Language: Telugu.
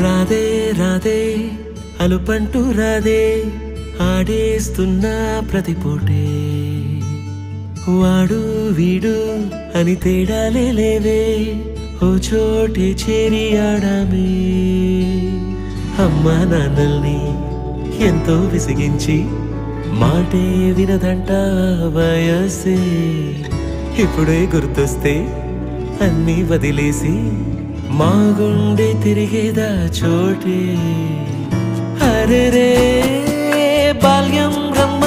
రాధే రాధే అలుపంటూ రాధే ఆడేస్తున్నా ప్రతి పూటే వాడు వీడు అని తేడాలే లేవే ఓ చోటే చేరి ఆడామే అమ్మా నాన్నల్ని ఎంతో విసిగించి మాటే వినదంట వయసే ఇప్పుడే గుర్తొస్తే అన్నీ వదిలేసి మా గుండె తిరిగేదా చోటే అరెరే బాల్యం రమ్మ